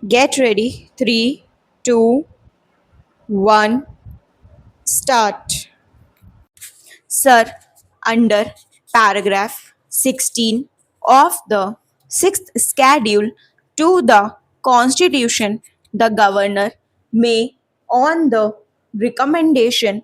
Get ready. Three, two, one, start. Sir, under paragraph 16 of the 6th schedule to the Constitution, the governor may, on the recommendation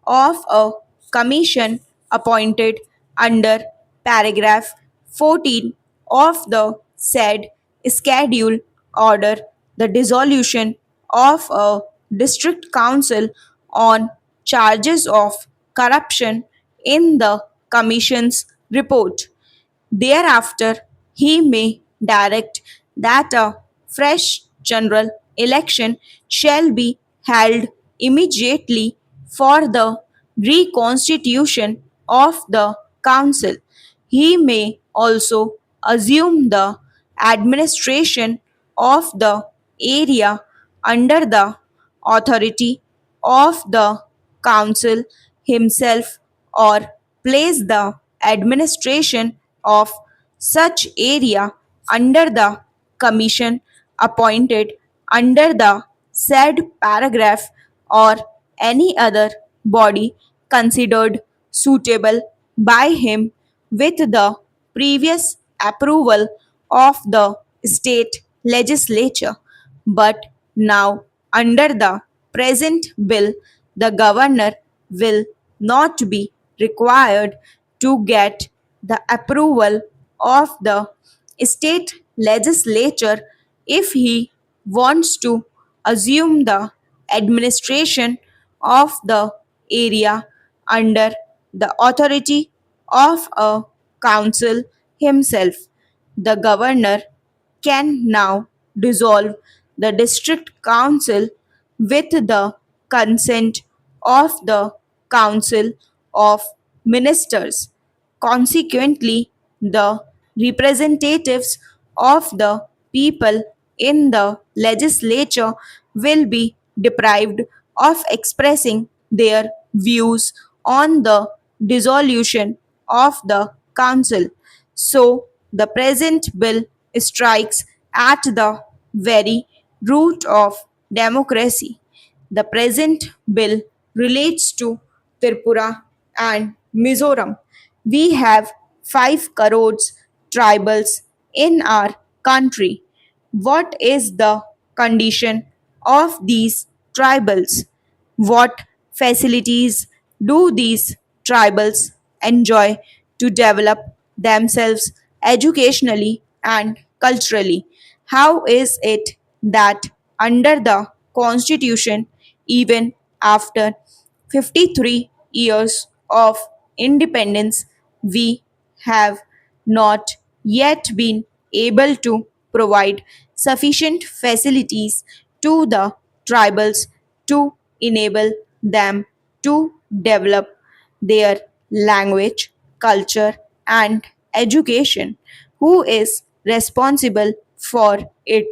of a commission appointed under paragraph 14 of the said schedule, order the dissolution of a district council on charges of corruption in the Commission's report. Thereafter, he may direct that a fresh general election shall be held immediately for the reconstitution of the council. He may also assume the administration of the area under the authority of the council himself or place the administration of such area under the commission appointed under the said paragraph or any other body considered suitable by him with the previous approval of the state legislature. But now, under the present bill, the governor will not be required to get the approval of the state legislature if he wants to assume the administration of the area under the authority of a council himself. The governor can now dissolve the district council with the consent of the council of ministers. Consequently, the representatives of the people in the legislature will be deprived of expressing their views on the dissolution of the council. So, the present bill strikes at the very root of democracy. The present bill relates to Tripura and Mizoram. We have 5 crores tribals in our country. What is the condition of these tribals? What facilities do these tribals enjoy to develop themselves educationally and culturally? How is it that under the Constitution, even after 53 years of independence, we have not yet been able to provide sufficient facilities to the tribals to enable them to develop their language, culture, and education? Who is responsible for it?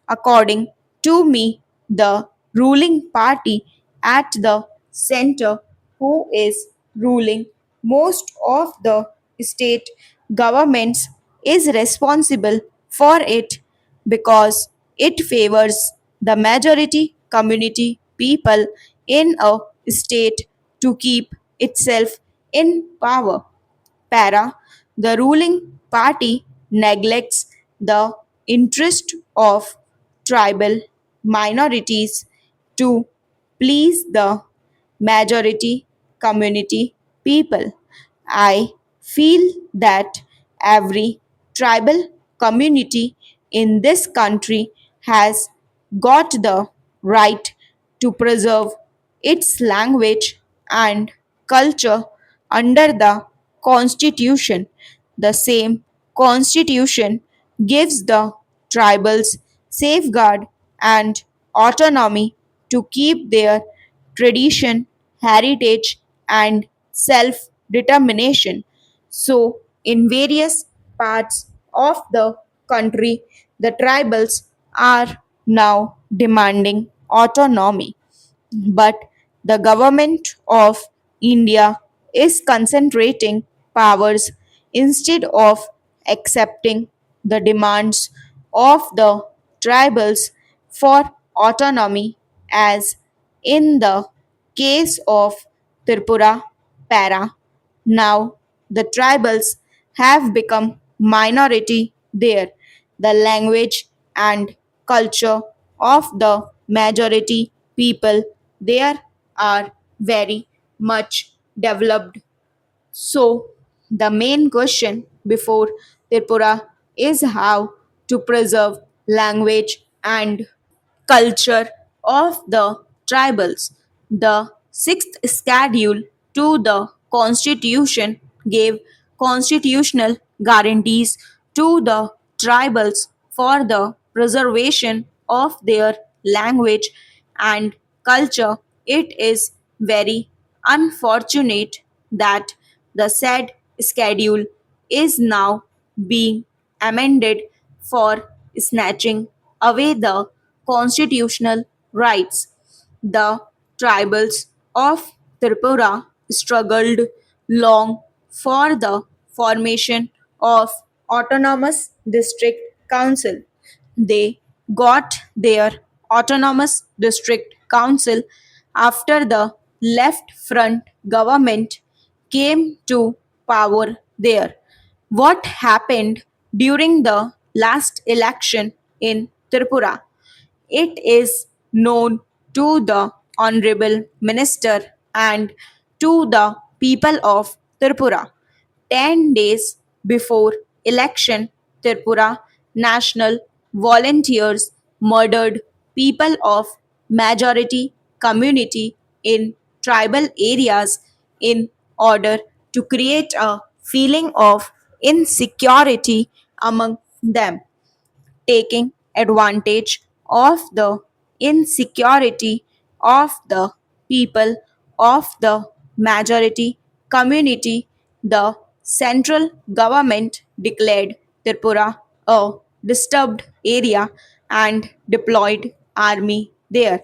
According to me, the ruling party at the center, who is ruling most of the state governments, is responsible for it because it favors the majority community people in a state to keep itself in power. Para, the ruling party neglects the interest of tribal minorities to please the majority community people. I feel that every tribal community in this country has got the right to preserve its language and culture under the Constitution. The same Constitution gives the tribals safeguard and autonomy to keep their tradition, heritage, and self determination. So, in various parts of the country, the tribals are now demanding autonomy. But the government of India is concentrating powers instead of accepting the demands of the tribals. for autonomy, as in the case of Tripura Para. Now the tribals have become minority there. The language and culture of the majority people there are very much developed. So, the main question before Tripura is how to preserve language and culture of the tribals. The sixth schedule to the constitution gave constitutional guarantees to the tribals for the preservation of their language and culture. It is very unfortunate that the said schedule is now being amended for snatching away the constitutional rights. The tribals of Tripura struggled long for the formation of autonomous district council. They got their autonomous district council after the left front government came to power there. What happened during the last election in Tripura? It is known to the Honorable Minister and to the people of Tripura. 10 days before election, Tripura National Volunteers murdered people of majority community in tribal areas in order to create a feeling of insecurity among them, taking advantage of the insecurity of the people of the majority community. The central government declared Tripura a disturbed area and deployed army there.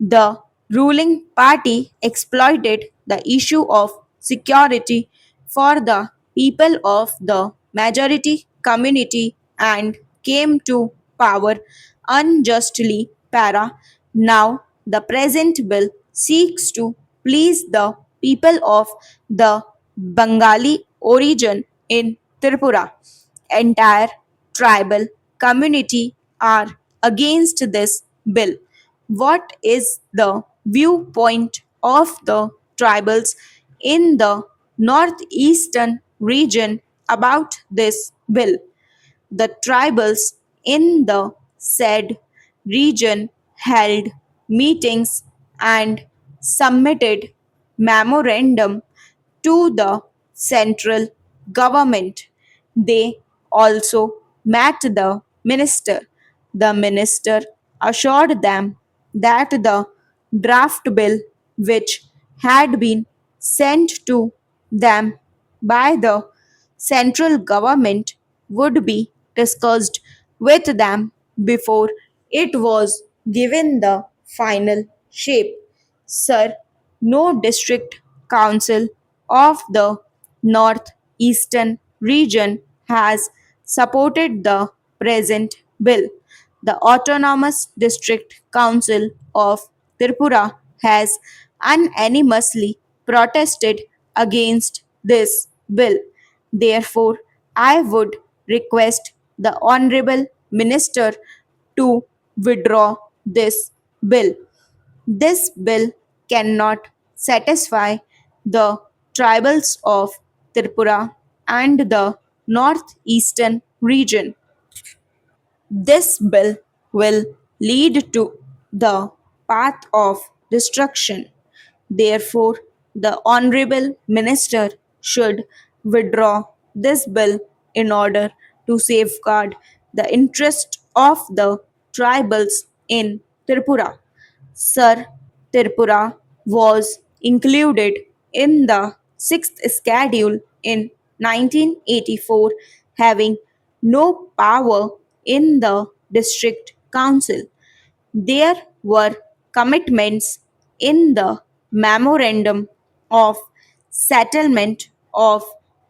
The ruling party exploited the issue of security for the people of the majority community and came to power unjustly. Para. Now, the present bill seeks to please the people of the Bengali origin in Tripura. Entire tribal community are against this bill. What is the viewpoint of the tribals in the northeastern region about this bill? The tribals in the said region held meetings and submitted memorandum to the central government. They also met the minister. The minister assured them that the draft bill, which had been sent to them by the central government, would be discussed with them before it was given the final shape. Sir, no district council of the northeastern region has supported the present bill. The Autonomous District Council of Tripura has unanimously protested against this bill. Therefore, I would request the Honorable Minister to withdraw this bill. This bill cannot satisfy the tribals of Tripura and the northeastern region. This bill will lead to the path of destruction. Therefore, the Honorable Minister should withdraw this bill in order to safeguard the interest of the tribals in Tripura. Sir, Tripura was included in the sixth schedule in 1984, having no power in the district council. There were commitments in the memorandum of settlement of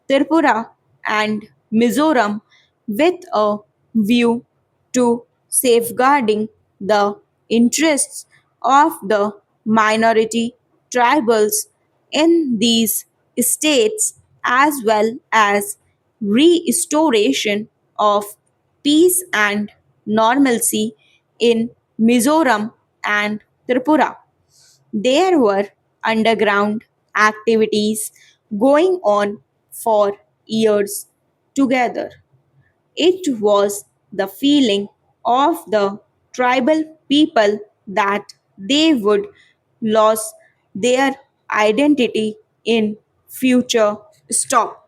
Tripura and Mizoram with a view to safeguarding the interests of the minority tribals in these states as well as restoration of peace and normalcy in Mizoram and Tripura. There were underground activities going on for years together. It was the feeling of the tribal people that they would lose their identity in future. Stop.